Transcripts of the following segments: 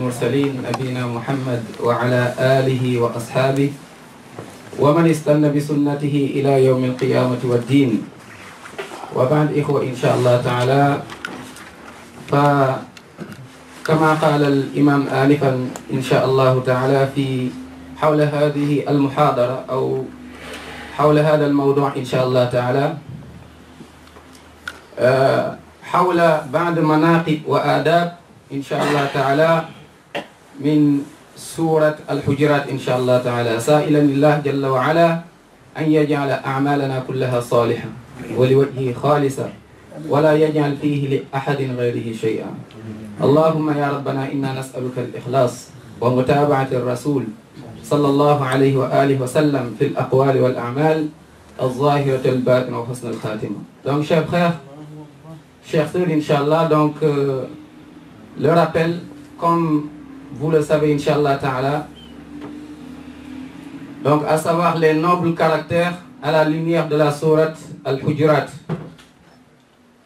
المرسلين نبينا محمد وعلى آله وأصحابه ومن استنى بسنته إلى يوم القيامة والدين. وبعد إخوة إن شاء الله تعالى، فكما قال الإمام آنفا إن شاء الله تعالى في حول هذه المحاضرة أو حول هذا الموضوع إن شاء الله تعالى، حول بعض مناقب وآداب إن شاء الله تعالى من سورة الحجرات إن شاء الله تعالى، سائلا لله جل وعلا أن يجعل أعمالنا كلها صالحة ولوجهه خالصة ولا يجعل فيه لأحد غيره شيئا. اللهم يا ربنا إنا نسألك الإخلاص ومتابعة الرسول صلى الله عليه وآله وسلم في الأقوال والأعمال الظاهرة الباطنة وحسن الخاتمة. Donc chers frères, chers sœurs, Inch'Allah, donc le rappel, comme vous le savez, Inch'Allah Ta'ala, donc à savoir les nobles caractères à la lumière de la sourate Al-Hujurat.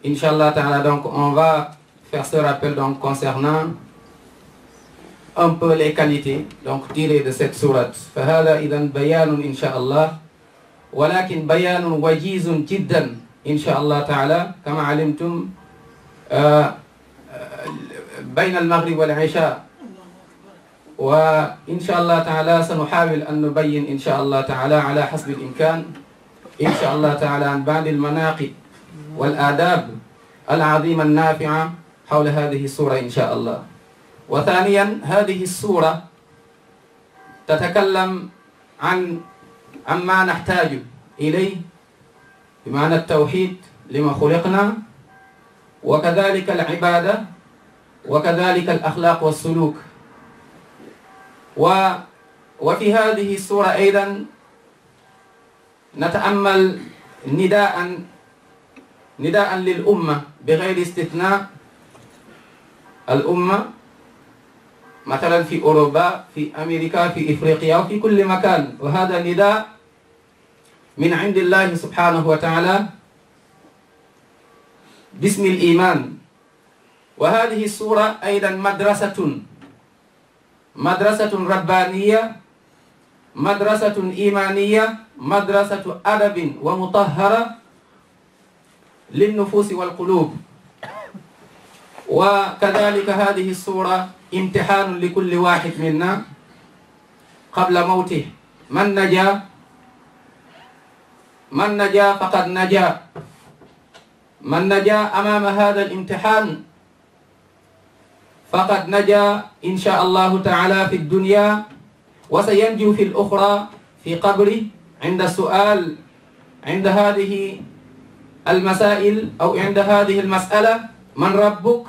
Inch'Allah Ta'ala, donc on va faire ce rappel donc concernant un peu les qualités donc tirées de cette sourate. فهذا إذن بيان إن شاء الله، ولكن بيان وجيز جدا إن شاء الله تعالى كما علمتم بين المغرب والعشاء، وإن شاء الله تعالى سنحاول أن نبين إن شاء الله تعالى على حسب الإمكان إن شاء الله تعالى عن بعض المناقب والآداب العظيمة النافعة حول هذه السورة إن شاء الله. وثانيا هذه السورة تتكلم عن ما نحتاج إليه بمعنى التوحيد لما خلقنا، وكذلك العبادة، وكذلك الأخلاق والسلوك. وفي هذه السورة أيضا نتأمل نداء للأمة بغير استثناء، الأمة مثلا في أوروبا، في أمريكا، في إفريقيا، وفي كل مكان، وهذا نداء من عند الله سبحانه وتعالى باسم الإيمان. وهذه السورة أيضا مدرسة ربانية، مدرسة إيمانية، مدرسة أدب ومطهرة للنفوس والقلوب. وكذلك هذه السورة امتحان لكل واحد منا قبل موته. من نجا فقد نجا، من نجا أمام هذا الامتحان فقد نجا إن شاء الله تعالى في الدنيا، وسينجو في الأخرى في قبره عند السؤال، عند هذه المسائل أو عند هذه المسألة: من ربك؟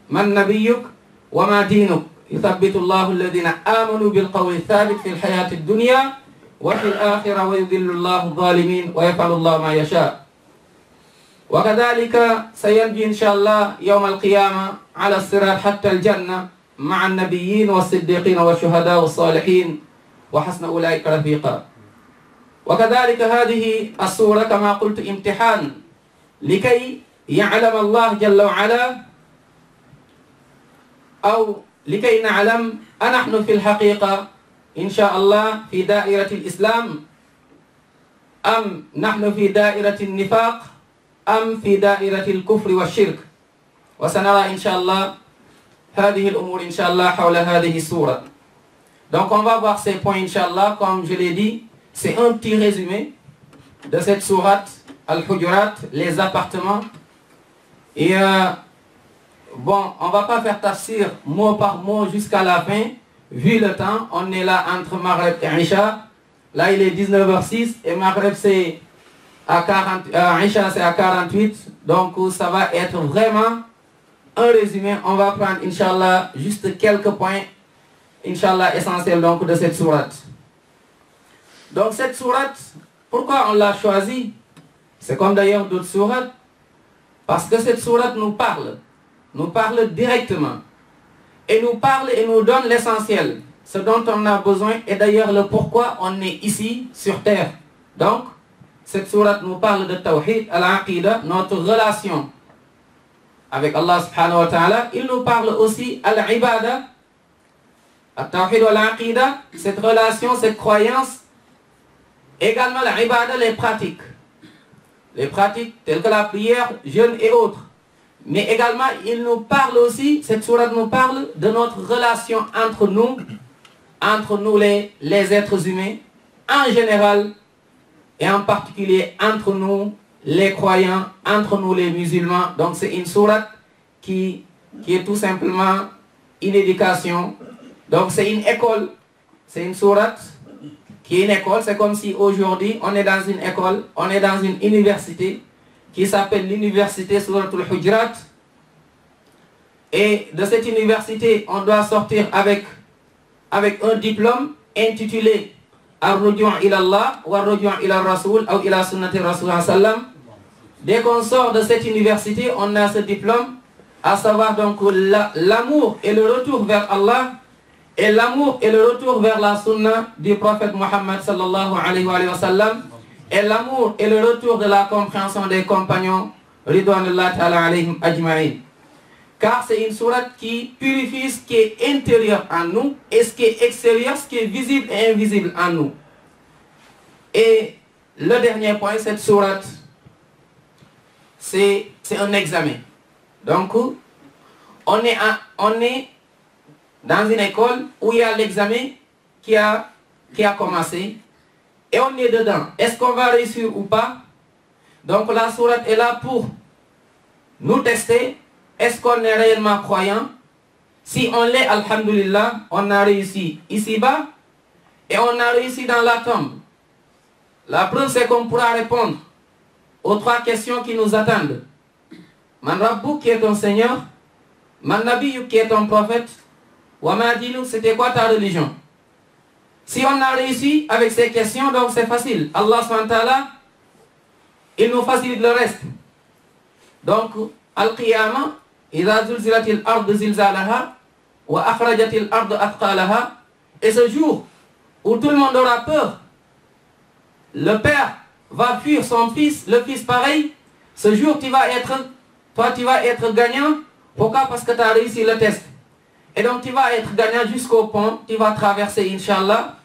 من نبيك؟ وما دينك؟ يثبت الله الذين آمنوا بالقول الثابت في الحياة الدنيا وفي الآخرة ويذل الله الظالمين ويفعل الله ما يشاء. وكذلك سينجي إن شاء الله يوم القيامة على الصراط حتى الجنة مع النبيين والصديقين والشهداء والصالحين وحسن أولئك رفيقا. وكذلك هذه السورة كما قلت امتحان لكي يعلم الله جل وعلا، أو لكي نعلم أنحن في الحقيقة إن شاء الله في دائرة الإسلام، أم نحن في دائرة النفاق، أم في دائرة الكفر والشرك. وسنرى إن شاء الله هذه الأمور إن شاء الله حول هذه السورة. Donc on va voir ces points Inch'Allah. Comme je l'ai dit, c'est un petit résumé de cette sourate Al-Hujurat, les appartements. Et bon, on ne va pas faire tafsir mot par mot jusqu'à la fin, vu le temps. On est là entre Maghreb et Isha. Là, il est 19h06 et Maghreb c'est à 40, Isha c'est à 48. Donc ça va être vraiment un résumé. On va prendre Inch'Allah juste quelques points Inch'Allah essentiels donc de cette sourate. Donc cette sourate, pourquoi on l'a choisie? C'est comme d'ailleurs d'autres sourates, parce que cette sourate nous parle directement, et nous donne l'essentiel, ce dont on a besoin, et d'ailleurs le pourquoi on est ici sur terre. Donc cette sourate nous parle de Tawhid, al-Aqidah, notre relation avec Allah subhanahu wa ta'ala. Il nous parle aussi al-Ibadah, At-Tawhid wa l'Aqida, cette relation, cette croyance. Également la ibada, les pratiques. Les pratiques telles que la prière, jeûne et autres. Mais également, il nous parle aussi, cette sourate nous parle de notre relation entre nous les êtres humains, en général, et en particulier entre nous, les croyants, entre nous, les musulmans. Donc c'est une sourate qui est tout simplement une éducation. Donc c'est une école, c'est une sourate qui est une école. C'est comme si aujourd'hui, on est dans une école, on est dans une université, qui s'appelle l'université Souratul Hujurat. Et de cette université, on doit sortir avec un diplôme intitulé Ar-Ruju' ila Allah wa Ar-Ruju' ila Rasoul ou ila Sunnati Rasoul sallam. Dès qu'on sort de cette université, on a ce diplôme, à savoir donc l'amour et le retour vers Allah, et l'amour et le retour vers la sunna du prophète Muhammad sallallahu alayhi wa sallam, et l'amour et le retour de la compréhension des compagnons ridwanullah ta'ala alayhim ajma'in. Car c'est une sourate qui purifie ce qui est intérieur en nous et ce qui est extérieur, ce qui est visible et invisible en nous. Et le dernier point, cette sourate, c'est un examen. Donc, on est dans une école où il y a l'examen qui a commencé. Et on est dedans. Est-ce qu'on va réussir ou pas? Donc la sourate est là pour nous tester. Est-ce qu'on est réellement croyant? Si on l'est, alhamdulillah, on a réussi ici-bas et on a réussi dans la tombe. La preuve, c'est qu'on pourra répondre aux 3 questions qui nous attendent. Man Rabbuk, qui est ton Seigneur? Man Nabiyuk, qui est ton prophète? Wa ma dinuk, c'était quoi ta religion? Si on a réussi avec ces questions, donc c'est facile. Allah subhanahu wa ta'ala, il nous facilite le reste. Donc, Al-Qiyamah, إِذَا زُلْزِلَتِ الْأَرْضُ زِلْزَالَهَا وَأَخْرَجَتِ الْأَرْضُ أَثْقَالَهَا. Et ce jour où tout le monde aura peur, le père va fuir son fils, le fils pareil. Ce jour, tu vas être gagnant. Pourquoi? Parce que tu as réussi le test. Et donc tu vas être gagnant jusqu'au pont, tu vas traverser Inch'Allah,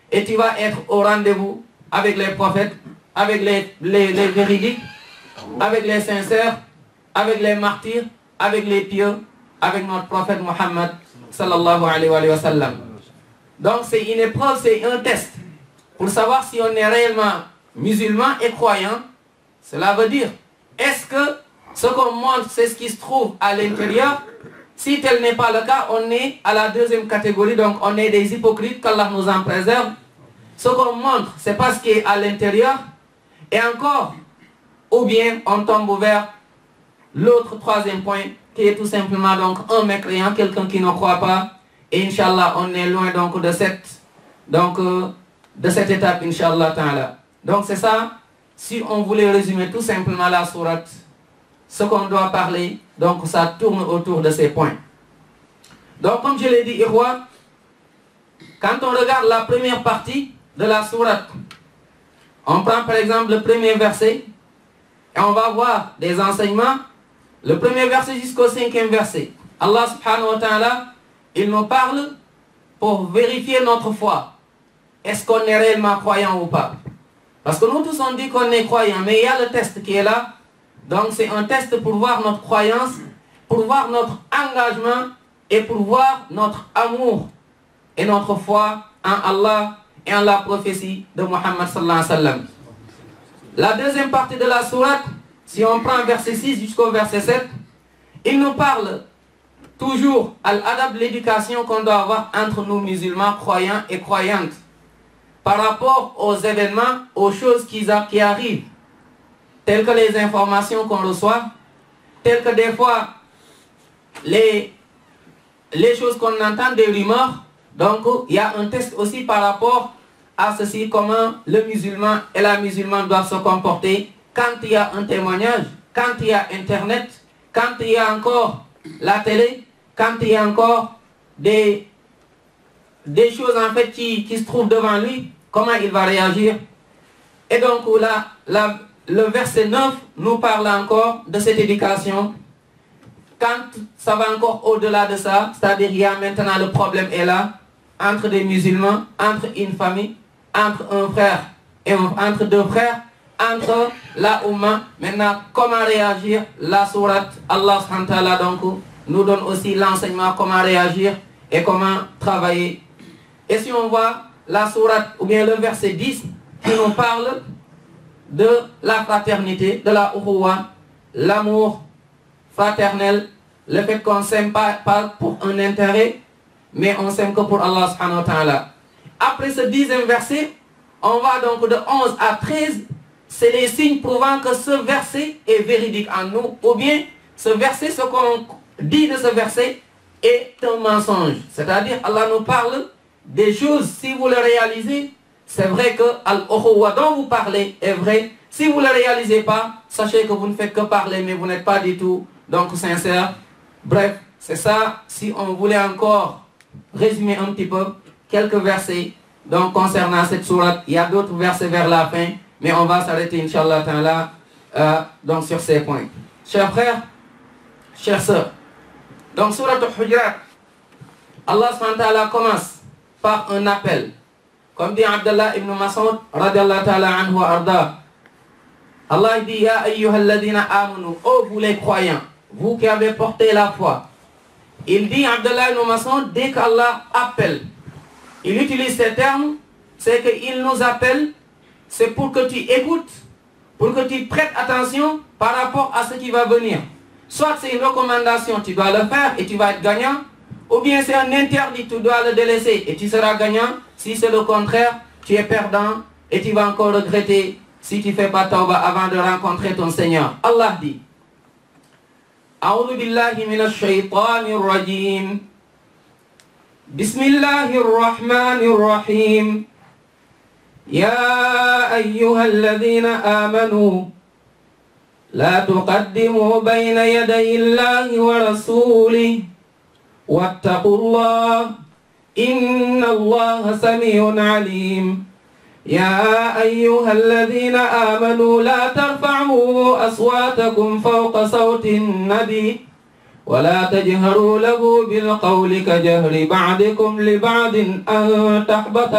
et tu vas être au rendez-vous avec les prophètes, avec les véridiques, avec les sincères, avec les martyrs, avec les pieux, avec notre prophète Muhammad sallallahu alayhi wa sallam. Donc c'est une épreuve, c'est un test pour savoir si on est réellement musulman et croyant. Cela veut dire, est-ce que ce qu'on montre, c'est ce qui se trouve à l'intérieur? Si tel n'est pas le cas, on est à la deuxième catégorie, donc on est des hypocrites, qu'Allah nous en préserve. Ce qu'on montre, c'est pas ce qui est à l'intérieur. Et encore, ou bien on tombe vers l'autre 3e point, qui est tout simplement donc un mécréant, quelqu'un qui ne croit pas. Et Inch'Allah, on est loin donc de cette étape, Inch'Allah ta'ala. Donc c'est ça, si on voulait résumer tout simplement la sourate, ce qu'on doit parler, donc ça tourne autour de ces points. Donc comme je l'ai dit, Irwa, quand on regarde la première partie de la sourate, on prend par exemple le premier verset, et on va voir des enseignements, le premier verset jusqu'au 5e verset. Allah subhanahu wa ta'ala, il nous parle pour vérifier notre foi. Est-ce qu'on est réellement croyant ou pas? Parce que nous tous on dit qu'on est croyant, mais il y a le test qui est là. Donc c'est un test pour voir notre croyance, pour voir notre engagement et pour voir notre amour et notre foi en Allah et en la prophétie de Muhammad sallallahu alayhi wa sallam. La deuxième partie de la sourate, si on prend verset 6 jusqu'au verset 7, il nous parle toujours à l'adab, l'éducation qu'on doit avoir entre nous musulmans, croyants et croyantes, par rapport aux événements, aux choses qui arrivent, telles que les informations qu'on reçoit, telles que des fois les choses qu'on entend, des rumeurs. Donc il y a un test aussi par rapport à ceci, comment le musulman et la musulmane doivent se comporter quand il y a un témoignage, quand il y a Internet, quand il y a encore la télé, quand il y a encore des choses en fait qui se trouvent devant lui, comment il va réagir. Et donc là, le verset 9 nous parle encore de cette éducation. Quand ça va encore au-delà de ça, c'est-à-dire il y a maintenant le problème est là, entre des musulmans, entre une famille, entre un frère et entre deux frères, entre la Oumma. Maintenant, comment réagir? La sourate Allah subhanahu wa ta'ala donc nous donne aussi l'enseignement comment réagir et comment travailler. Et si on voit la sourate ou bien le verset 10 qui nous parle de la fraternité, de la ukhuwa, l'amour fraternel, le fait qu'on ne s'aime pas pour un intérêt, mais on s'aime que pour Allah subhanahu wa ta'ala. Après ce 10e verset, on va donc de 11 à 13, c'est les signes prouvant que ce verset est véridique en nous, ou bien ce verset, ce qu'on dit de ce verset est un mensonge. C'est-à-dire, Allah nous parle des choses, si vous le réalisez, c'est vrai que Al-Ukhuwa dont vous parlez est vrai. Si vous ne le réalisez pas, sachez que vous ne faites que parler, mais vous n'êtes pas du tout donc sincère. Bref, c'est ça. Si on voulait encore résumer un petit peu quelques versets donc concernant cette sourate, il y a d'autres versets vers la fin, mais on va s'arrêter, Inch'Allah ta'ala, donc sur ces points. Chers frères, chères sœurs, donc sourate Al-Hujurat, Allah subhanahu wa ta'ala commence par un appel. Comme dit Abdallah ibn Mas'ud, radiallahu ta'ala anhu wa arda, Allah dit, Ya ayyuhalladhina amanu, ô vous les croyants, vous qui avez porté la foi. Il dit, Abdallah ibn Mas'ud, dès qu'Allah appelle, il utilise ces termes, c'est qu'il nous appelle, c'est pour que tu écoutes, pour que tu prêtes attention par rapport à ce qui va venir. Soit c'est une recommandation, tu dois le faire et tu vas être gagnant, ou bien c'est un interdit, tu dois le délaisser et tu seras gagnant. Si c'est le contraire, tu es perdant et tu vas encore regretter si tu ne fais pas tawba avant de rencontrer ton Seigneur. Allah dit, A'udhu billahi minash shaytanir rajim. Bismillahir rahmanir rahim. Ya ayyuhalladhina amanu. La tuqaddimu bayna yaday Allahi wa rasulih. Wattaqullah. Inna Allah sami'un alim. يا أيها الذين آمنوا لا ترفعوا أصواتكم فوق صوت النبي ولا تجهروا له بالقول كجهر بعضكم لبعض أن تحبط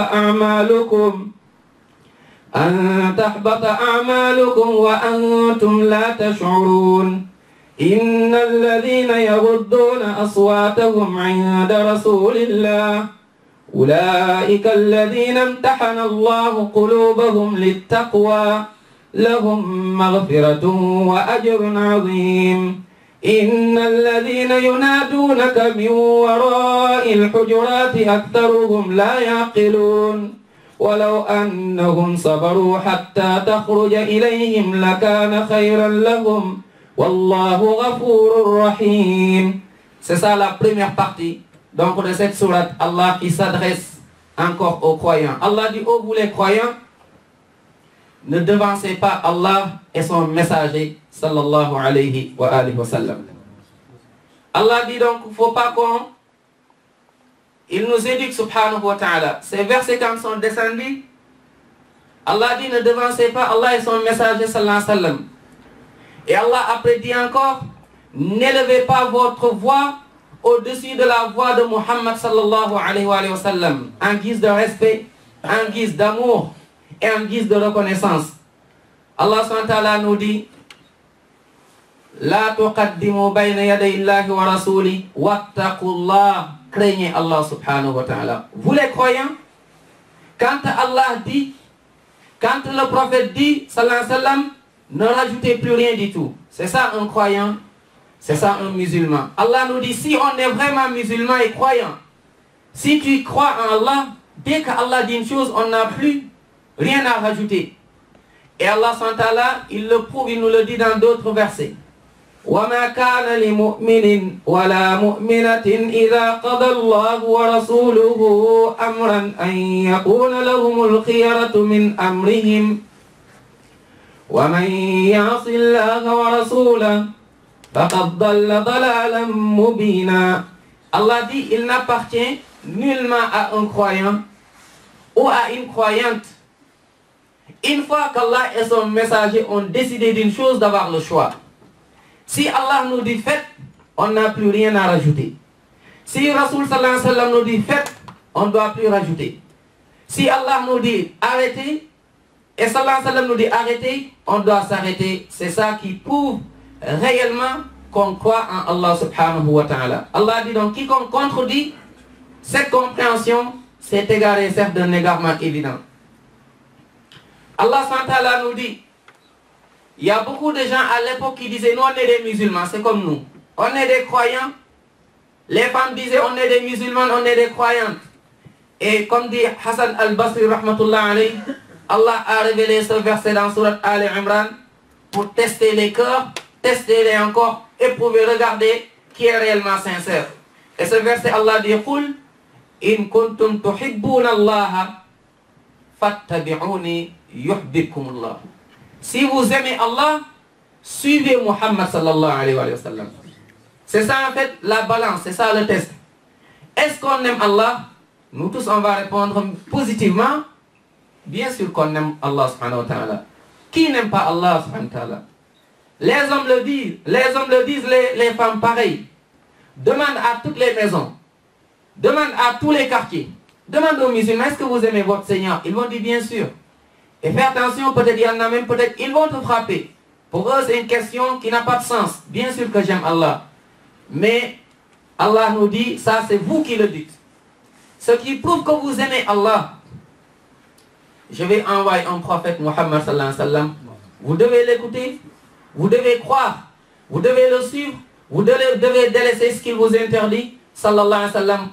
أعمالكم وأنتم لا تشعرون إن الذين يغضون أصواتهم عند رسول الله أولئك الذين امتحن الله قلوبهم للتقوى لهم مغفرة وأجر عظيم إن الذين ينادونك من وراء الحجرات أكثرهم لا يعقلون ولو أنهم صبروا حتى تخرج إليهم لكان خيرا لهم والله غفور رحيم. C'est ça la première partie. Donc de cette sourate, Allah qui s'adresse encore aux croyants. Allah dit, ô vous les croyants, ne devancez pas Allah et son messager, sallallahu alayhi wa sallam. Allah dit donc, il ne faut pas il nous éduque, subhanahu wa ta'ala. Ces versets quand sont descendus, Allah dit, ne devancez pas Allah et son messager, sallallahu alayhi wa sallam. Et Allah après dit encore, n'élevez pas votre voix au-dessus de la voix de Muhammad sallallahu alayhi wa sallam, en guise de respect, en guise d'amour et en guise de reconnaissance. Allah subhanahu wa ta'ala nous dit, La tuqaddimu bayna yaday Allahi wa rasuli wattaqullah, craignez Allah subhanahu wa ta'ala. Vous les croyants, quand Allah dit, quand le prophète dit, sallallahu alayhi wa sallam, ne rajoutez plus rien du tout. C'est ça un croyant. C'est ça un musulman. Allah nous dit, si on est vraiment musulman et croyant, si tu crois en Allah, dès qu'Allah dit une chose, on n'a plus rien à rajouter. Et Allah SWT, il le prouve, il nous le dit dans d'autres versets. وَمَا كَانَ لِمُؤْمِنٍ وَلَا مُؤْمِنَةٍ إِذَا قَضَى اللَّهُ وَرَسُولُهُ أَمْرًا أَنْ يَكُونَ لَهُمُ الْخِيَرَةُ مِنْ أَمْرِهِمْ وَمَنْ يَعْصِ اللَّهَ وَرَسُولَهُ فَقَدْ ضَلَّ ضَلَالًا مُبِينًا. Allah dit, il n'appartient nullement à un croyant ou à une croyante. Une fois qu'Allah et son messager ont décidé d'une chose, d'avoir le choix. Si Allah nous dit faites, on n'a plus rien à rajouter. Si Rasoul sallallahu alayhi wa sallam nous dit faites, on ne doit plus rajouter. Si Allah nous dit arrêtez, et sallallahu alayhi wa sallam nous dit arrêtez, on doit s'arrêter. C'est ça qui prouve réellement qu'on croit en Allah subhanahu wa ta'ala. Allah dit donc, quiconque contredit cette compréhension, s'est égaré, certes d'un égarement évident. Allah subhanahu wa ta'ala nous dit, il y a beaucoup de gens à l'époque qui disaient, nous on est des musulmans, c'est comme nous. On est des croyants. Les femmes disaient, on est des musulmans, on est des croyantes. Et comme dit Hassan al-Basri, rahmatullah alayhi, Allah a révélé ce verset dans Surat Al-Imran pour tester les cœurs, tester-les encore, éprouver, regarder qui est réellement sincère. Et ce verset, Allah dit, Qul in kuntum tuhibbuna Allah fattabi'uni yuhbibkumullah. Si vous aimez Allah, suivez Muhammad sallallahu alayhi wa sallam. C'est ça en fait la balance, c'est ça le test. Est-ce qu'on aime Allah? Nous tous on va répondre positivement. Bien sûr qu'on aime Allah subhanahu wa ta'ala. Qui n'aime pas Allah subhanahu wa ta'ala? Les hommes le disent, les femmes pareil. Demande à toutes les maisons. Demande à tous les quartiers. Demande aux musulmans, est-ce que vous aimez votre Seigneur? Ils vont dire bien sûr. Et fais attention, peut-être il y en a même, peut-être ils vont te frapper. Pour eux c'est une question qui n'a pas de sens. Bien sûr que j'aime Allah. Mais Allah nous dit, ça c'est vous qui le dites. Ce qui prouve que vous aimez Allah. Je vais envoyer un prophète Muhammad sallallahu alayhi wa sallam. Vous devez l'écouter, vous devez croire, vous devez le suivre, vous devez délaisser ce qu'il vous interdit. Sallallahu alayhi wa sallam.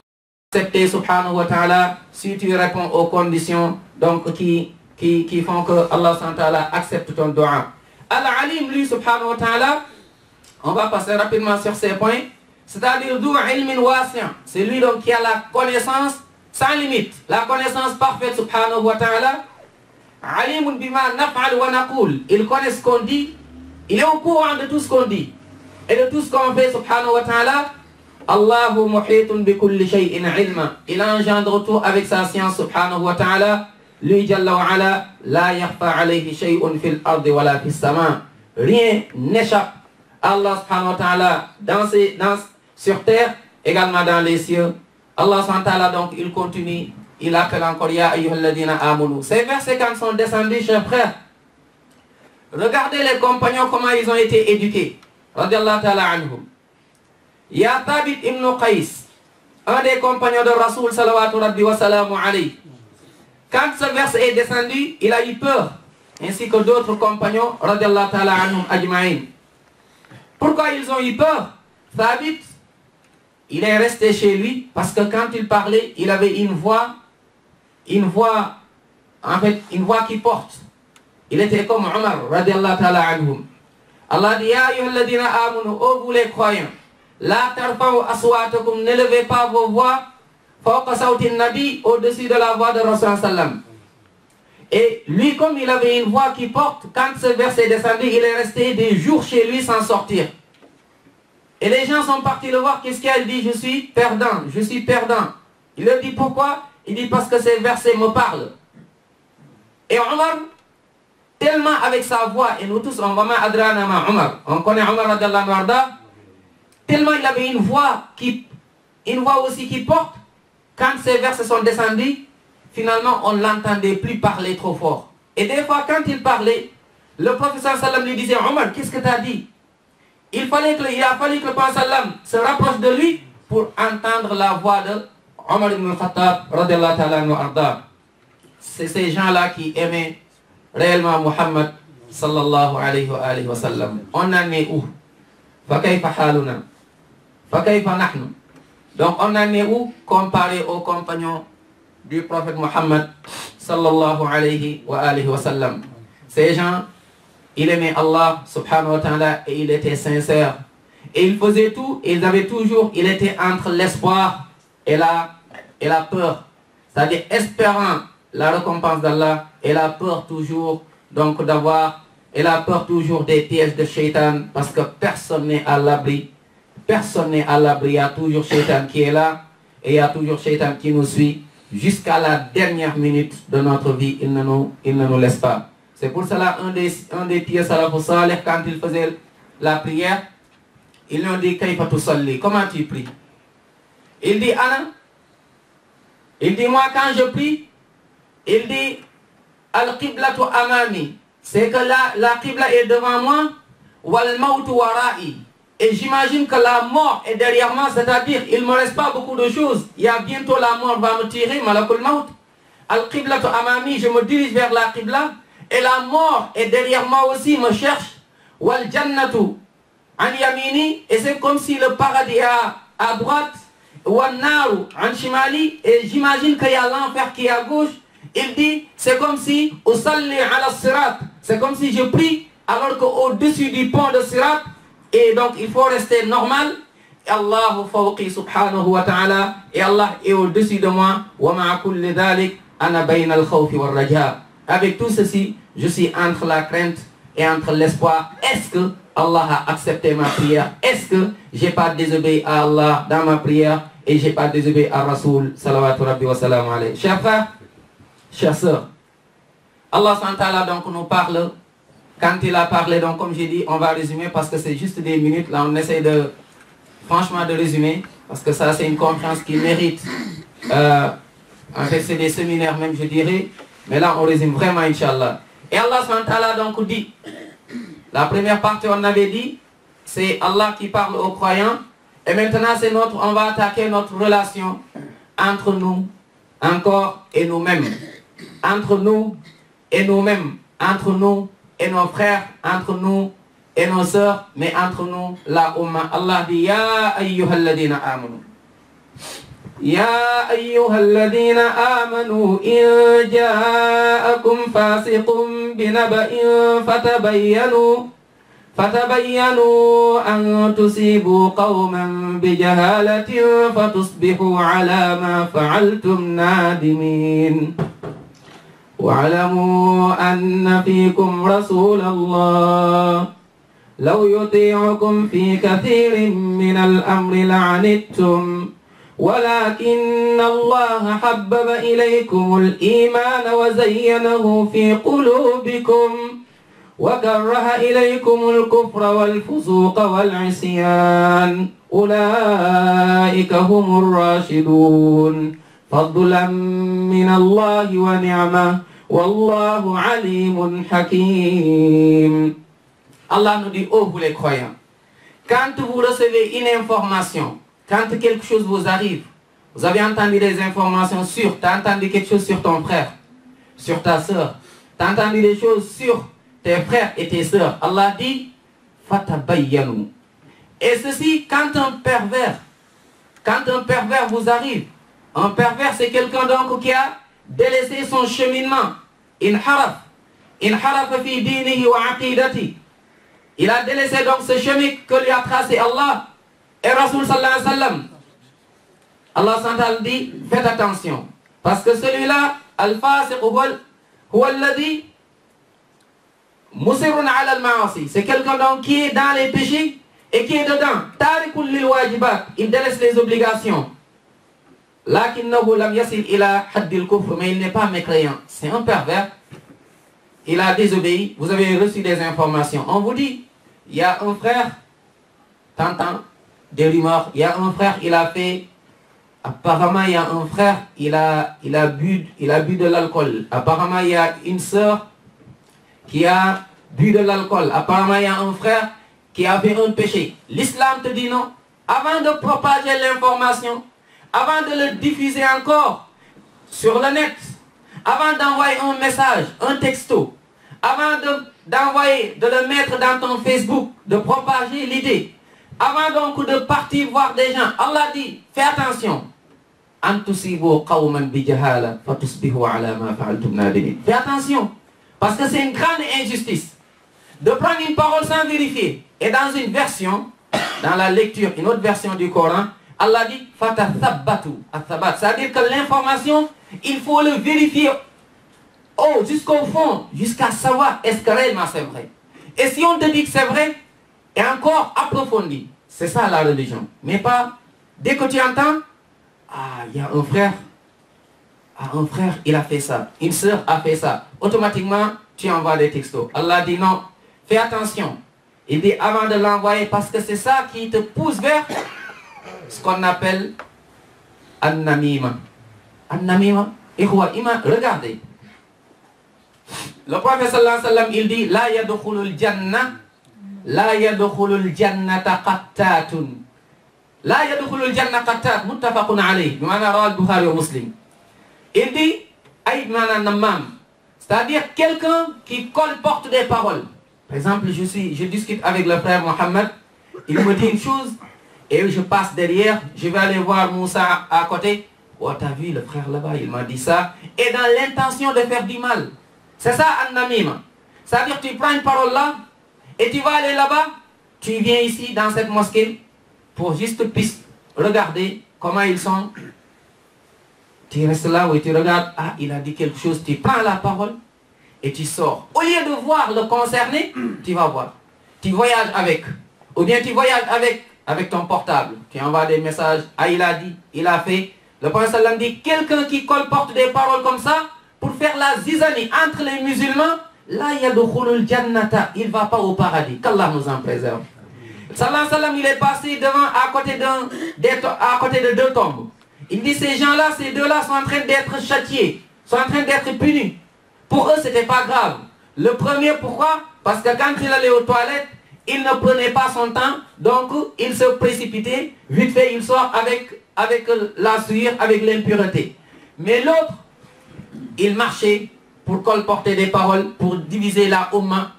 Accepter subhanahu wa ta'ala si tu réponds aux conditions donc, qui font que Allah subhanahu wa ta'ala accepte ton dua. Al-Alim, lui subhanahu wa ta'ala, on va passer rapidement sur ces points. C'est-à-dire d'où ilmin wasi'. C'est lui donc qui a la connaissance sans limite, la connaissance parfaite subhanahu wa ta'ala. Alimun bima naf'al wa naqul. Il connaît ce qu'on dit, il est au courant de tout ce qu'on dit et de tout ce qu'on fait subhanahu wa ta'ala. Allahu muhitun bi kulli shay'in ilma. Il engendre tout avec sa science subhanahu wa ta'ala. Lui jalla wa ala la yakhfa alayhi shay'un fil ardi wa la fis sama. Rien n'échappe à Allah subhanahu wa ta'ala sur terre, également dans les cieux. Allah subhanahu wa ta'ala donc il continue, il appelle encore ya ayyuhalladhina amanu. Ces versets quand sont descendus, chers frères, regardez les compagnons comment ils ont été éduqués. Radiallahu ta'ala anhum. Il y a Thabit ibn Qais, un des compagnons de Rasoul salawatu rabbi wa salamu alayhi. Quand ce verset est descendu, il a eu peur, ainsi que d'autres compagnons, radiallahu ta'ala anhum ajma'in. Pourquoi ils ont eu peur? Thabit, il est resté chez lui parce que quand il parlait, il avait une voix qui porte. Il était comme Omar, radiallahu ta'ala anhum. Allah dit, ya ayyuhalladhina amanu, ô vous les croyants, la tarfa'u aswatakum, n'élevez pas vos voix, fawqa sawtin nabi, au-dessus de la voix de Rasul sallam. Et lui, comme il avait une voix qui porte, quand ce verset est descendu, il est resté des jours chez lui sans sortir. Et les gens sont partis le voir, qu'est-ce qu'il dit? Je suis perdant, je suis perdant. Il leur dit pourquoi? Il dit parce que ces versets me parlent. Et Omar, tellement avec sa voix, et nous tous, on va adrana ma Omar, on connaît Omar radiallahu anhu, tellement il avait une voix aussi qui porte, quand ces versets sont descendus, finalement on ne l'entendait plus parler trop fort. Et des fois quand il parlait, le prophète sallam lui disait, Omar, qu'est-ce que tu as dit? Il a fallu que le prophète sallam se rapproche de lui pour entendre la voix de Omar ibn al-Khattab radiallahu ta'ala anhu arda. C'est ces gens-là qui aimaient réellement Muhammad sallallahu alayhi wa sallam. On en est où? Fakayfa haluna? Fakayfa nahnu? Donc on en est où comparé aux compagnons du prophète Muhammad sallallahu alayhi wa sallam? Ces gens, ils aimaient Allah subhanahu wa ta'ala et ils étaient sincères. Et ils faisaient tout, et ils avaient toujours, il était entre l'espoir et la peur. C'est-à-dire espérant la récompense d'Allah et la peur toujours donc et la peur toujours des pièges de Shaitan, parce que personne n'est à l'abri. Personne n'est à l'abri. Il y a toujours Shaitan qui est là et il y a toujours Shaitan qui nous suit jusqu'à la dernière minute de notre vie. Il ne nous laisse pas. C'est pour cela un des pieux salafus salih, quand il faisait la prière, ils lui ont dit Kayfa tusalli, comment tu pries? Il dit Ana Il dit, moi quand je prie, il dit, al-qiblatu amami, c'est que la qibla est devant moi, wal mautu wara'i. Et j'imagine que la mort est derrière moi, c'est-à-dire, il ne me reste pas beaucoup de choses. Il y a bientôt la mort va me tirer, malakul maut. Al-qiblatu amami, je me dirige vers la qibla, et la mort est derrière moi aussi, me cherche. Wal jannatu an yamini, et c'est comme si le paradis est à droite. Wal naru an shimali, et j'imagine qu'il y a l'enfer qui est à gauche. Il dit, c'est comme si usalli ala sirat, c'est comme si je prie alors qu'au-dessus du pont de sirat, et donc il faut rester normal. Allahu fawqi subhanahu wa ta'ala, et Allah est au-dessus de moi. Wa ma'a kulli dhalik ana bayna al-khawfi wal raja. Avec tout ceci, je suis entre la crainte et entre l'espoir. Est-ce que Allah a accepté ma prière? Est-ce que j'ai pas désobéi à Allah dans ma prière et j'ai pas désobéi à Rasoul salawatu rabbi wa salam alayhi? Chers frères, chères sœurs, Allah SWT donc nous parle. Quand il a parlé, donc comme j'ai dit, on va résumer parce que c'est juste des minutes. Là, on essaie de, franchement, de résumer parce que ça, c'est une conférence qui mérite. En fait, c'est des séminaires même, je dirais. Mais là, on résume vraiment, Inch'Allah. Et Allah SWT donc dit, la première partie, on avait dit, c'est Allah qui parle aux croyants. Et maintenant, c'est on va attaquer notre relation entre nous, encore, et nous-mêmes. Entre nous et nous-mêmes. Entre nous et nos frères, entre nous et nos sœurs, mais entre nous, la Ummah. Allah dit, Ya ayyuhalladina amanu. يا أيها الذين آمنوا إن جاءكم فاسق بنبأ فتبينوا أن تصيبوا قوما بجهالة فتصبحوا على ما فعلتم نادمين واعلموا أن فيكم رسول الله لو يطيعكم في كثير من الأمر لعنتم ولكن الله حبب إليكم الإيمان وزينه في قلوبكم وكره إليكم الكفر والفسوق والعصيان أولئك هم الراشدون فضلا من الله ونعمة والله عليم حكيم. Allah nous dit, oh vous les croyants, quand vous recevez une information, quand quelque chose vous arrive, vous avez entendu des informations sur, tu as entendu quelque chose sur ton frère, sur ta soeur, tu as entendu des choses sur tes frères et tes soeurs. Allah dit, fatabayyanu. Et ceci, quand un pervers vous arrive, un pervers c'est quelqu'un donc qui a délaissé son cheminement. Inharaf fi dinihi wa aqidati. Il a délaissé donc ce chemin que lui a tracé Allah. Et Rasoul sallallahu alayhi wa sallam, Allah s'entend dit, faites attention. Parce que celui-là, al-fasiq huwa alladhi musirun ala al-ma'asi. C'est quelqu'un donc qui est dans les péchés et qui est dedans. Tarikul lil wajibat. Il délaisse les obligations. Lakinnahu lam yasil ila haddil kufr. Mais il n'est pas mécréant. C'est un pervers. Il a désobéi. Vous avez reçu des informations. On vous dit, il y a un frère, t'entends des rumeurs, il y a un frère, il a fait, apparemment il y a un frère, il a bu de l'alcool. Apparemment il y a une sœur qui a bu de l'alcool. Apparemment il y a un frère qui a fait un péché. L'islam te dit non. Avant de propager l'information, avant de le diffuser encore sur le net, avant d'envoyer un message, un texto, avant d'envoyer, de le mettre dans ton Facebook, de propager l'idée, avant donc de partir voir des gens, Allah dit, fais attention. Fais attention. Parce que c'est une grande injustice de prendre une parole sans vérifier. Et dans une version, dans la lecture, une autre version du Coran, Allah dit, c'est-à-dire que l'information, il faut le vérifier jusqu'au fond, jusqu'à savoir est-ce que réellement c'est vrai. Et si on te dit que c'est vrai, et encore approfondi, c'est ça la religion. Mais pas, dès que tu entends, il y a un frère, il a fait ça, une sœur a fait ça, automatiquement, tu envoies des textos. Allah dit non, fais attention. Il dit avant de l'envoyer, parce que c'est ça qui te pousse vers ce qu'on appelle an-namima. An-namima, regardez. Le prophète sallallahu alayhi wa sallam, il dit la yadkhulul janna, la yadkhulul jannata qattatun. La yadkhulul janna qattat, muttafaqun alayh. Bimana rawa al-Bukhari wa Muslim. Il dit aïd mana namam, c'est-à-dire quelqu'un qui colporte des paroles. Par exemple, je discute avec le frère Mohammed, il me dit une chose, et je passe derrière, je vais aller voir Moussa à côté. Oh, t'as vu le frère là-bas, il m'a dit ça. Et dans l'intention de faire du mal. C'est ça, An-Namima. C'est-à-dire tu prends une parole là, et tu vas aller là-bas, tu viens ici dans cette mosquée, pour juste regarder comment ils sont. Tu restes là où tu regardes, ah, il a dit quelque chose, tu prends la parole, et tu sors. Au lieu de voir le concerné, tu vas voir. Tu voyages avec. Ou bien tu voyages avec ton portable. Tu envoies des messages, ah, il a dit, il a fait. Le prophète sallam dit, quelqu'un qui colporte des paroles comme ça, pour faire la zizanie entre les musulmans, là, yadkhulul jannata, il ne va pas au paradis. Qu'Allah nous en préserve. Sallallahu sallam, il est passé devant, à côté de deux tombes. Il dit, ces gens-là, ces deux-là sont en train d'être châtiés, sont en train d'être punis. Pour eux, ce n'était pas grave. Le premier, pourquoi? Parce que quand il allait aux toilettes, il ne prenait pas son temps, donc il se précipitait, vite fait, il sort avec la souillure, avec l'impureté. Mais l'autre, il marchait pour colporter des paroles, pour diviser la Ummah.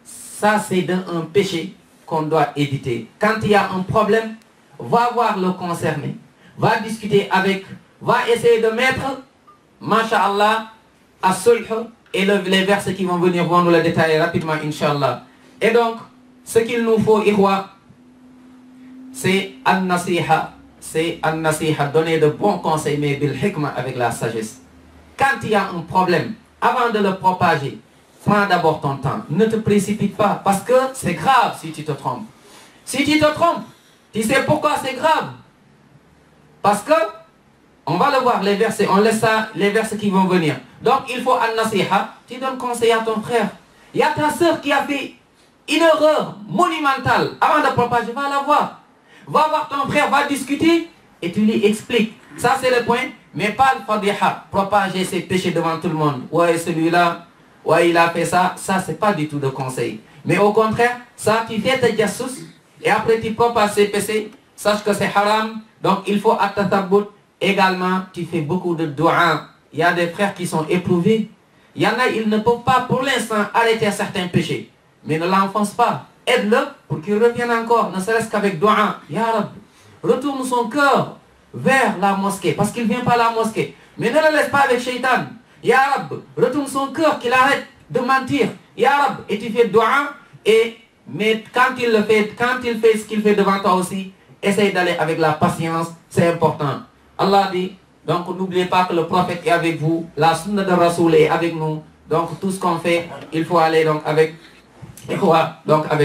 Ça, c'est un péché qu'on doit éviter. Quand il y a un problème, va voir le concerné, va discuter avec, va essayer de mettre, masha'Allah, à sulh, et les versets qui vont venir vont nous le détailler rapidement, Inch'Allah. Et donc, ce qu'il nous faut, Ihwa, c'est an-nasiha, donner de bons conseils, mais bil hikma, avec la sagesse. Quand il y a un problème, avant de le propager, prends d'abord ton temps. Ne te précipite pas, parce que c'est grave si tu te trompes. Si tu te trompes, tu sais pourquoi c'est grave. Parce que, on va le voir, les versets, on laisse ça, les versets qui vont venir. Donc, il faut an-nasiha, tu donnes conseil à ton frère. Il y a ta soeur qui a fait une erreur monumentale. Avant de propager, va la voir. Va voir ton frère, va discuter et tu lui expliques. Ça, c'est le point. Mais pas le fadiha, propager ses péchés devant tout le monde. Ouais, celui-là, ouais, il a fait ça. Ça, c'est pas du tout de conseil. Mais au contraire, ça, tu fais tes jassous et après tu propages ses péchés. Sache que c'est haram. Donc, il faut at-tatabut. Également, tu fais beaucoup de doua. Il y a des frères qui sont éprouvés. Il y en a, ils ne peuvent pas pour l'instant arrêter certains péchés. Mais ne l'enfonce pas. Aide-le pour qu'il revienne encore, ne serait-ce qu'avec doua. Ya Rab, retourne son cœur vers la mosquée, parce qu'il ne vient pas à la mosquée. Mais ne le laisse pas avec Shaitan. Ya Rab, retourne son cœur, qu'il arrête de mentir. Ya Rab, et tu fais doua. Mais quand il fait ce qu'il fait devant toi aussi, essaye d'aller avec la patience, c'est important. Allah dit, donc n'oubliez pas que le prophète est avec vous, la sunna de Rasoul est avec nous. Donc tout ce qu'on fait, il faut aller donc avec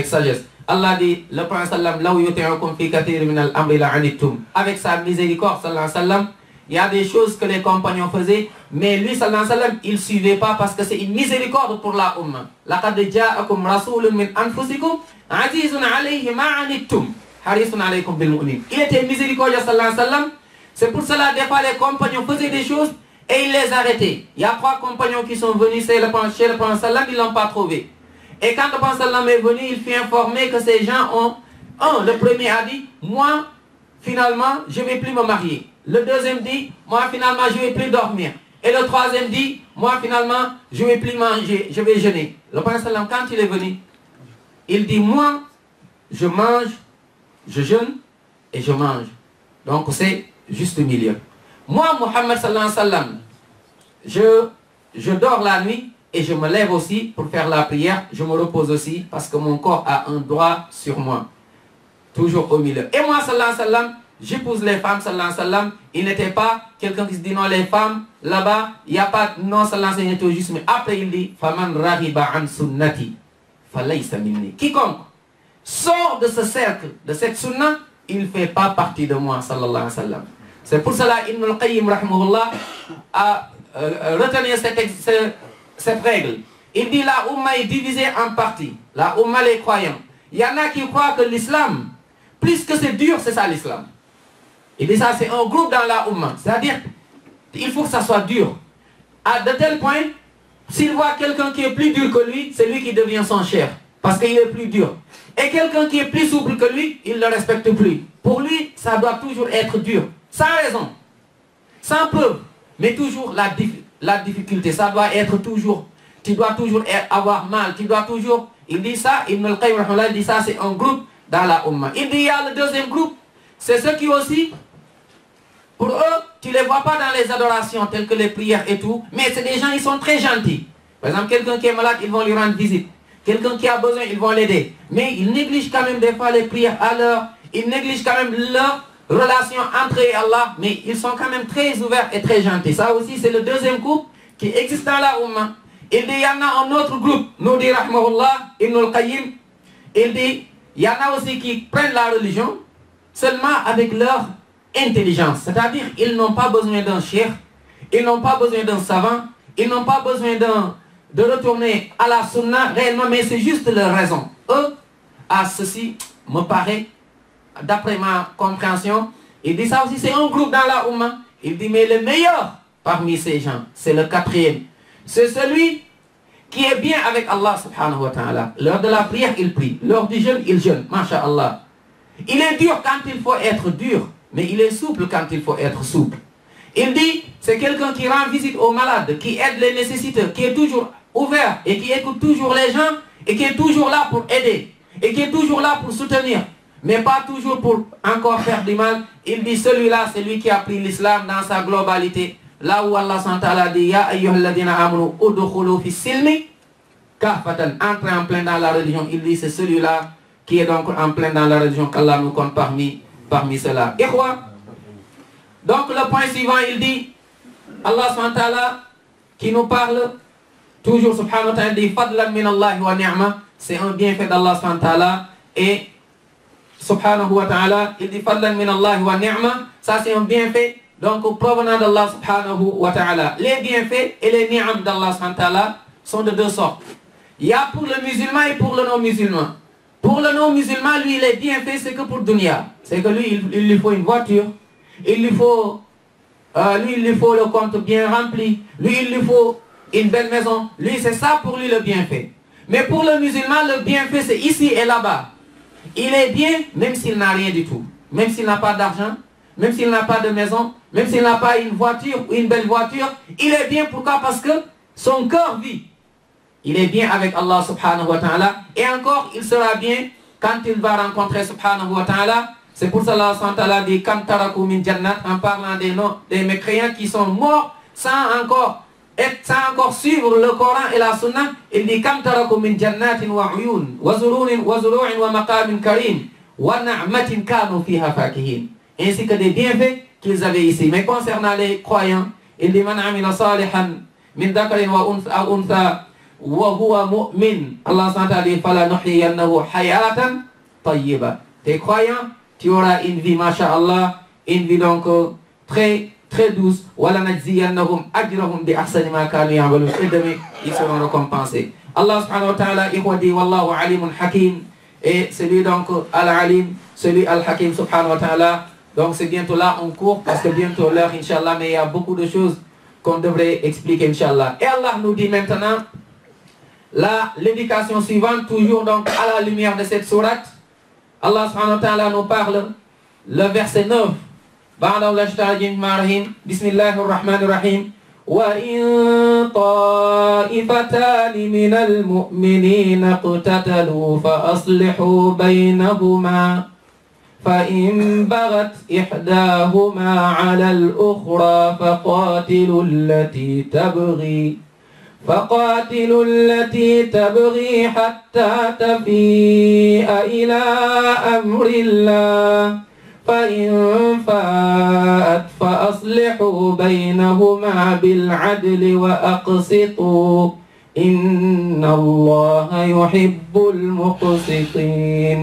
sagesse. Allah dit, le prophète sallam, avec sa miséricorde, sallallahu sallam, il y a des choses que les compagnons faisaient, mais lui, sallallahu sallam, il ne suivait pas parce que c'est une miséricorde pour la umma. Laqad ja'akum rasulun min anfusikum, azizun alayhi ma anittum, harisun alaykum bil mu'minin. Il était miséricordieux, sallallahu sallam. C'est pour cela, des fois, les compagnons faisaient des choses et il les arrêtait. Il y a 3 compagnons qui sont venus chez le prophète sallam, ils ne l'ont pas trouvé. Et quand le prophète sallam est venu, il fut informé que ces gens ont... le premier a dit, moi, finalement, je ne vais plus me marier. Le deuxième dit, moi, finalement, je ne vais plus dormir. Et le troisième dit, moi, finalement, je ne vais plus manger, je vais jeûner. Le prophète sallam, quand il est venu, il dit, moi, je mange, je jeûne et je mange. Donc, c'est juste milieu. Moi, Muhammad sallallahu alayhi wa sallam, je dors la nuit et je me lève aussi pour faire la prière. Je me repose aussi parce que mon corps a un droit sur moi. Toujours au milieu. Et moi, sallallahu alayhi wa sallam, j'épouse les femmes, sallallahu alayhi wa sallam. Il n'était pas quelqu'un qui se dit non, les femmes, là-bas, il n'y a pas, non, sallallahu alayhi wa sallam, juste. Mais après, il dit, faman raghiba an sunnati, falaysa minni. Quiconque sort de ce cercle, de cette sunna, il ne fait pas partie de moi, sallallahu alayhi wa sallam. C'est pour cela Ibn al-Qayyim rahimahullah a retenu cette règle. Il dit la Ummah est divisée en parties. La Ummah, les croyants. Il y en a qui croient que l'islam, plus que c'est dur, c'est ça l'islam. Il dit ça, c'est un groupe dans la Ummah. C'est-à-dire, Il faut que ça soit dur. De tel point, s'il voit quelqu'un qui est plus dur que lui, c'est lui qui devient son chef. Parce qu'il est plus dur. Et quelqu'un qui est plus souple que lui, il ne le respecte plus. Pour lui, ça doit toujours être dur. Sans raison. Sans preuve. Mais toujours la difficulté. Ça doit être toujours. Tu dois toujours avoir mal. Tu dois toujours... Il dit ça, Ibn al-Qayyim, il dit ça, c'est un groupe dans la Ummah. Il dit, il y a le deuxième groupe. C'est ceux qui aussi, pour eux, tu ne les vois pas dans les adorations telles que les prières et tout. Mais c'est des gens, ils sont très gentils. Par exemple, quelqu'un qui est malade, ils vont lui rendre visite. Quelqu'un qui a besoin, ils vont l'aider. Mais ils négligent quand même des fois les prières à l'heure. Ils négligent quand même leur relation entre eux et Allah. Mais ils sont quand même très ouverts et très gentils. Ça aussi, c'est le deuxième groupe qui existe dans la Ummah. Il dit, il y en a un autre groupe, nous dit Rahmahullah, Ibn al-Qayyim. Il dit, il y en a aussi qui prennent la religion seulement avec leur intelligence. C'est-à-dire, ils n'ont pas besoin d'un cheikh, ils n'ont pas besoin d'un savant, ils n'ont pas besoin de retourner à la sunna réellement, mais c'est juste leur raison. Eux, à ceci, me paraît, d'après ma compréhension, il dit ça aussi, c'est un groupe dans la Ummah. Il dit, mais le meilleur parmi ces gens, c'est le quatrième. C'est celui qui est bien avec Allah subhanahu wa ta'ala. Lors de la prière, il prie. Lors du jeûne, il jeûne. Masha'Allah. Il est dur quand il faut être dur, mais il est souple quand il faut être souple. Il dit, c'est quelqu'un qui rend visite aux malades, qui aide les nécessiteux, qui est toujours ouvert et qui écoute toujours les gens et qui est toujours là pour aider et qui est toujours là pour soutenir, mais pas toujours pour encore faire du mal. Il dit, celui-là, c'est lui qui a pris l'islam dans sa globalité. Là où Allah SWT dit, Ya ayyuhalladhina amanu udkhulu fi silmi kafatan, entrez en plein dans la religion. Il dit, c'est celui-là qui est donc en plein dans la religion qu'Allah nous compte parmi ceux-là. Ikhwa, donc le point suivant, il dit, Allah SWT qui nous parle, toujours subhanahu wa ta'ala, dit, fadlan min Allah wa ni'ma, c'est un bienfait d'Allah SWT, et subhanahu wa ta'ala, il dit, fadlan min Allah wa ni'ma, ça c'est un bienfait. Donc, provenant d'Allah subhanahu wa ta'ala. Les bienfaits et les ni'am d'Allah subhanahu wa ta'ala sont de deux sortes. Il y a pour le musulman et pour le non-musulman. Pour le non-musulman, lui, les bienfaits, c'est que pour dunya. C'est que lui, il lui faut une voiture. Il lui faut le compte bien rempli. Lui, il lui faut une belle maison. Lui, c'est ça pour lui le bienfait. Mais pour le musulman, le bienfait, c'est ici et là-bas. Il est bien, même s'il n'a rien du tout. Même s'il n'a pas d'argent. Même s'il n'a pas de maison, même s'il n'a pas une voiture ou une belle voiture, il est bien. Pourquoi? Parce que son cœur vit. Il est bien avec Allah subhanahu wa ta'ala. Et encore, il sera bien quand il va rencontrer subhanahu wa ta'ala. C'est pour ça Allah subhanahu wa ta'ala dit, Kam taraku min jannat, en parlant des mécréants qui sont morts sans encore suivre le Coran et la Sunna. Il dit, Kam taraku min jannatin wa uyun, wa zuru'in wa maqamin karim, wa na'matin kanu fiha fakihin. Ainsi que des bienfaits qu'ils avaient ici. Mais concernant les croyants, il dit, Man amila salihan min dhakarin wa untha wa huwa mu'min. Allah SWT dit, Fala nuhyiyannahu hayatan tayyiba. Tes croyants, tu auras une vie, masha'Allah, une vie donc très, très douce. Wala najziyannahum ajrahum bi ahsani ma kanu ya'malun. Et demain, ils seront récompensés. Allah subhanahu wa ta'ala, il dit, Wallahu alimun hakim. Et celui donc, al-alim, celui al-hakim subhanahu wa ta'ala. Donc c'est bientôt là, on court, parce que bientôt l'heure, Inch'Allah, mais il y a beaucoup de choses qu'on devrait expliquer, Inch'Allah. Et Allah nous dit maintenant, l'éducation suivante, toujours donc à la lumière de cette sourate, Allah subhanahu wa ta'ala nous parle, le verset 9, Bismillahirrahmanirrahim, وَإِن طَائِفَتَانِ مِنَ الْمُؤْمِنِينَ اقْتَتَلُوا فَأَصْلِحُوا بَيْنَهُمَا فإن بغت إحداهما على الأخرى فقاتلوا التي تبغي حتى تفيء إلى أمر الله فإن فاءت فأصلحوا بينهما بالعدل وأقسطوا إن الله يحب المقسطين.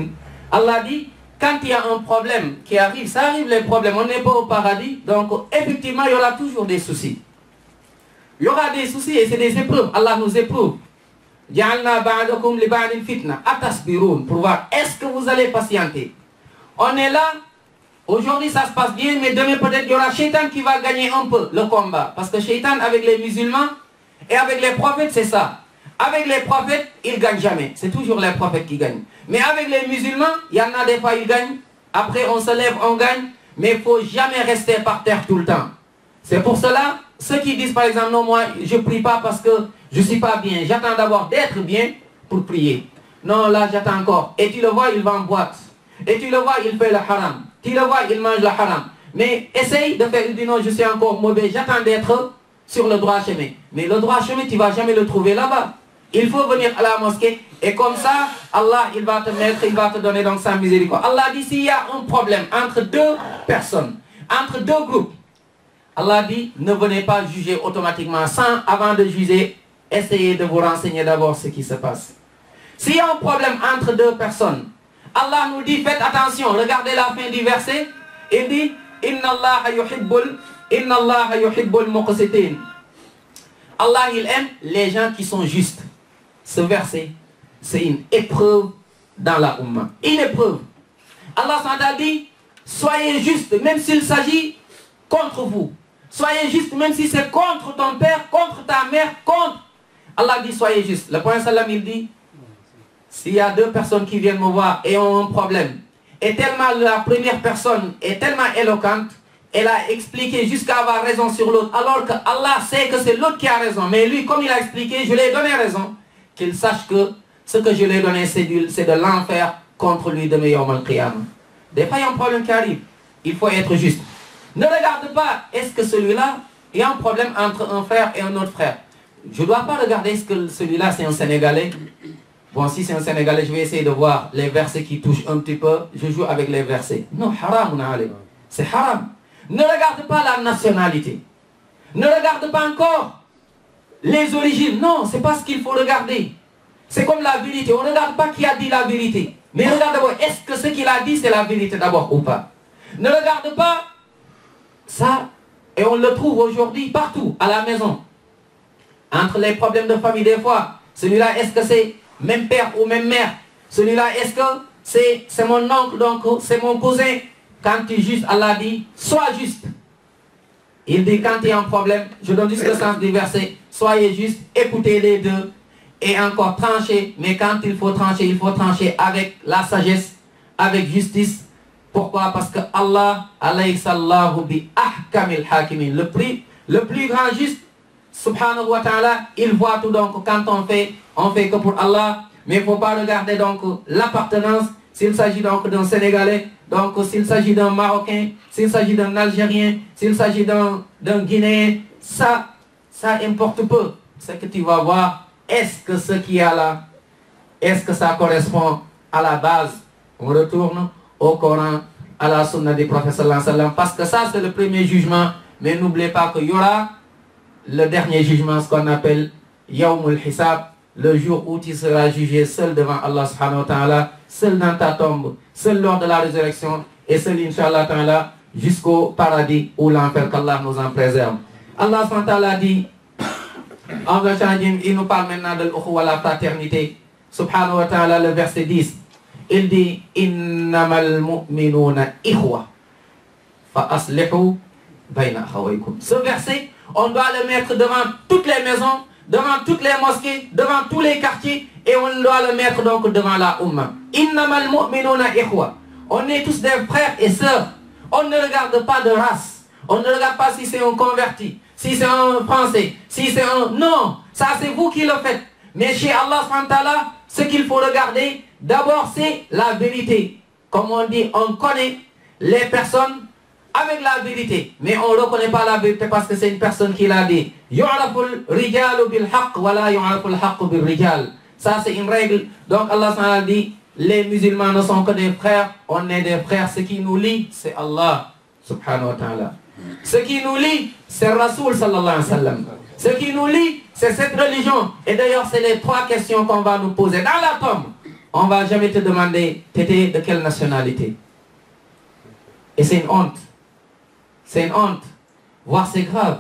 Allah dit, quand il y a un problème qui arrive, ça arrive les problèmes, on n'est pas au paradis, donc effectivement il y aura toujours des soucis. Il y aura des soucis et c'est des épreuves, Allah nous éprouve. Ja'alna ba'dakum li ba'din fitna, atasbirun, pour voir est-ce que vous allez patienter. On est là Aujourd'hui, ça se passe bien, mais demain, peut-être, il y aura Shaitan qui va gagner un peu le combat. Parce que Shaitan, avec les musulmans et avec les prophètes, c'est ça. Avec les prophètes, il ne gagne jamais. C'est toujours les prophètes qui gagnent. Mais avec les musulmans, il y en a des fois, ils gagnent. Après, on se lève, on gagne. Mais il ne faut jamais rester par terre tout le temps. C'est pour cela, ceux qui disent, par exemple, non, moi, je ne prie pas parce que je ne suis pas bien. J'attends d'abord d'être bien pour prier. Non, là, j'attends encore. Et tu le vois, il va en boîte. Et tu le vois, il fait le haram. Tu le vois, il mange le haram. Mais essaye de faire, il dit non, je suis encore mauvais, j'attends d'être sur le droit chemin. Mais le droit chemin, tu ne vas jamais le trouver là-bas. Il faut venir à la mosquée et comme ça, Allah, il va te mettre, il va te donner donc sa miséricorde. Allah dit, s'il y a un problème entre deux personnes, entre deux groupes, Allah dit, ne venez pas juger automatiquement sans, avant de juger, essayez de vous renseigner d'abord ce qui se passe. S'il y a un problème entre deux personnes, Allah nous dit, faites attention, regardez la fin du verset, il dit, Inna Allah yuhibbul muqsitin. Allah, il aime les gens qui sont justes. Ce verset, c'est une épreuve dans la Ummah. Une épreuve. Allah s'en dit, soyez justes, même s'il s'agit contre vous. Soyez justes, même si c'est contre ton père, contre ta mère, contre. Allah dit, soyez justes. Le prophète sallam, il dit, s'il y a deux personnes qui viennent me voir et ont un problème, et tellement la première personne est tellement éloquente, elle a expliqué jusqu'à avoir raison sur l'autre, alors que Allah sait que c'est l'autre qui a raison. Mais lui, comme il a expliqué, je lui ai donné raison. Qu'il sache que ce que je lui ai donné, c'est de l'enfer contre lui de Yawm al-Qiyamah. Des fois, il y a un problème qui arrive. Il faut être juste. Ne regarde pas, est-ce que celui-là, il y a un problème entre un frère et un autre frère. Je ne dois pas regarder est-ce que celui-là, c'est un Sénégalais. Bon, si c'est un Sénégalais, je vais essayer de voir les versets qui touchent un petit peu. Je joue avec les versets. Non, haram, c'est haram. Ne regarde pas la nationalité. Ne regarde pas encore les origines. Non, c'est pas ce qu'il faut regarder. C'est comme la vérité. On ne regarde pas qui a dit la vérité. Mais regarde d'abord, est-ce que ce qu'il a dit, c'est la vérité d'abord ou pas. Ne regarde pas ça. Et on le trouve aujourd'hui partout, à la maison. Entre les problèmes de famille des fois. Celui-là, est-ce que c'est même père ou même mère? Celui-là, est-ce que c'est mon oncle, donc c'est mon cousin? Quand tu es juste, Allah dit, sois juste. Il dit, quand il y a un problème, je donne juste le sens du verset, soyez juste, écoutez les deux, et encore trancher. Mais quand il faut trancher avec la sagesse, avec justice. Pourquoi? Parce que Allah, alayhisallahu bi ahkamil hakimin, le plus grand juste, subhanahu wa ta'ala, il voit tout. Donc quand on fait que pour Allah. Mais il ne faut pas regarder donc l'appartenance, s'il s'agit donc d'un Sénégalais, donc s'il s'agit d'un Marocain, s'il s'agit d'un Algérien, s'il s'agit d'un Guinéen, ça importe peu. C'est que tu vas voir, est-ce que ce qu'il y a là, est-ce que ça correspond à la base? On retourne au Coran, à la sunna du prophète sallallahu alayhi wa sallam, parce que ça c'est le premier jugement. Mais n'oubliez pas qu'il y aura le dernier jugement, ce qu'on appelle Yawmul Hisab, le jour où tu seras jugé seul devant Allah subhanahu wa ta'ala, seul dans ta tombe, seul lors de la résurrection, et seul inshallah ta'ala jusqu'au paradis ou l'enfer, qu'Allah nous en préserve. Allah subhanahu wa ta'ala dit, en verset, il nous parle maintenant de l'ukhuwa, la fraternité. Subhanahu wa ta'ala, le verset 10, il dit, innamal mu'minuna ikhwa, fa aslihu bayna akhawaykum. Ce verset, on doit le mettre devant toutes les maisons, devant toutes les mosquées, devant tous les quartiers, et on doit le mettre donc devant la Ummah. Innamal mu'minuna ikhwa. On est tous des frères et sœurs. On ne regarde pas de race. On ne regarde pas si c'est un converti, si c'est un français, si c'est un... Non, ça c'est vous qui le faites. Mais chez Allah subhanahu wa ta'ala, ce qu'il faut regarder, d'abord c'est la vérité. Comme on dit, on connaît les personnes avec la vérité, mais on ne reconnaît pas la vérité parce que c'est une personne qui l'a dit. Yu'raful rijalu bil haqq wa la yu'raful haqq bil rijal. Ça c'est une règle. Donc Allah dit, les musulmans ne sont que des frères, on est des frères. Ce qui nous lie, c'est Allah subhanahu wa ta'ala. Ce qui nous lie, c'est Rasoul sallallahu alayhi wa sallam. Ce qui nous lie, c'est cette religion. Et d'ailleurs, c'est les trois questions qu'on va nous poser. Dans la tombe, on ne va jamais te demander, t'étais de quelle nationalité? Et c'est une honte. C'est une honte. Voire c'est grave.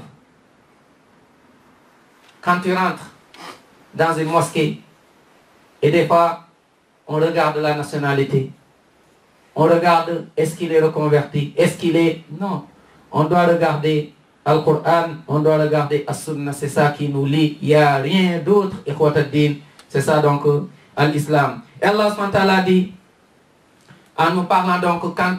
Quand tu rentres dans une mosquée, et des fois, on regarde la nationalité. on regarde, est-ce qu'il est reconverti? Est-ce qu'il est... Non. On doit regarder Al-Qur'an, on doit regarder As-Sunnah, c'est ça qui nous lie. Il n'y a rien d'autre, Ikhwataddin. C'est ça donc l'islam. Et Allah SWT dit, en nous parlant donc, quand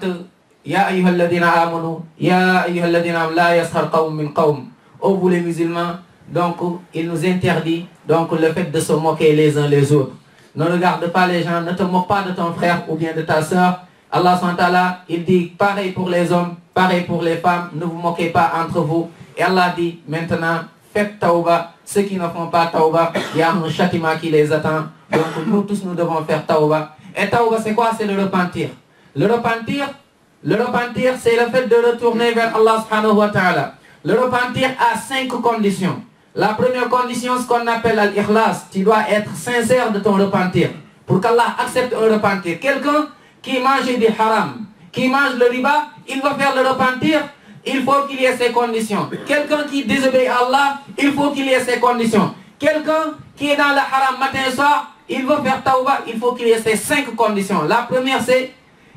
Ya ayyuhalladhina amanu, Ya ayyuhalladhina la yaskhar qawm min qawm. Oh vous les musulmans, donc il nous interdit donc le fait de se moquer les uns les autres. Ne regarde pas les gens, ne te moque pas de ton frère ou bien de ta soeur. Allah SWT, il dit pareil pour les hommes, pareil pour les femmes, ne vous moquez pas entre vous. Et Allah dit maintenant, faites tauba. Ceux qui ne font pas tauba, il y a un châtiment qui les attend. Donc nous tous nous devons faire tauba. Et tauba c'est quoi? C'est le repentir. Le repentir, c'est le fait de retourner vers Allah subhanahu wa ta'ala. Le repentir a 5 conditions. La première condition, ce qu'on appelle al-ikhlas. Tu dois être sincère de ton repentir. Pour qu'Allah accepte un repentir. Quelqu'un qui mange du haram, qui mange le riba, il va faire le repentir. Il faut qu'il y ait ces conditions. Quelqu'un qui désobéit à Allah, il faut qu'il y ait ces conditions. Quelqu'un qui est dans le haram matin et soir, il veut faire tawbah, il faut qu'il y ait ces 5 conditions. La première c'est,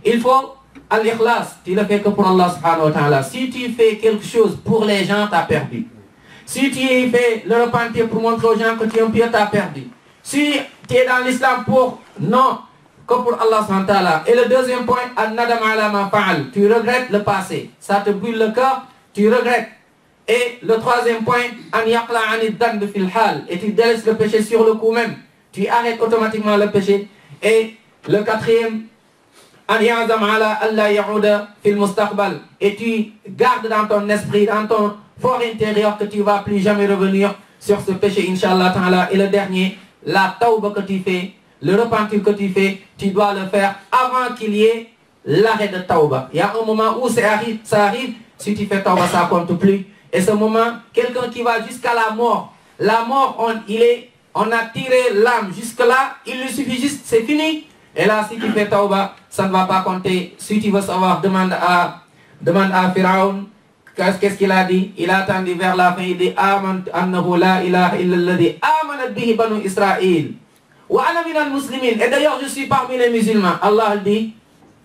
il faut al-ikhlas. Tu ne le fais que pour Allah subhanahu wa ta'ala. Si tu fais quelque chose pour les gens, tu as perdu. Si tu fais le repentir pour montrer aux gens que tu es un pieux, tu as perdu. Si tu es dans l'islam pour, non, que pour Allah subhanahu wa ta'ala. Et le deuxième point, an-nadam ala ma fa'al. Tu regrettes le passé. Ça te brûle le cœur, tu regrettes. Et le troisième point, an yaqla anid dhanb fil hal. Et tu délaisses le péché sur le coup même. Tu arrêtes automatiquement le péché. Et le quatrième, an ya'zam ala alla ya'uda fil mustaqbal. Et tu gardes dans ton esprit, dans ton fort intérieur que tu ne vas plus jamais revenir sur ce péché, Inch'Allah ta'ala. Et le dernier, la tawba que tu fais, le repentir que tu fais, tu dois le faire avant qu'il y ait l'arrêt de tawba. Il y a un moment où ça arrive, si tu fais tawba, ça ne compte plus. Et ce moment, quelqu'un qui va jusqu'à la mort, on a tiré l'âme jusque-là, il lui suffit juste, c'est fini. Et là, si tu fais tawba, ça ne va pas compter. Si tu veux savoir, demande à Pharaon. Qu'est-ce qu'il a dit? Il a attendu vers la fin, il dit Amantu annahu la ilaha illa alladhi amanat bihi banu Israël. Wa ana minal muslimin. Et d'ailleurs, je suis parmi les musulmans. Allah dit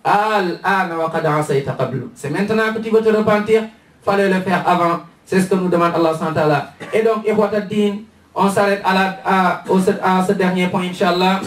Al-ana wa qad asayta qablu. C'est maintenant que tu veux te repentir, fallait le faire avant. C'est ce que nous demande Allah subhanahu wa ta'ala. Et donc, Ikhwataddin, on s'arrête à ce dernier point, Inch'Allah.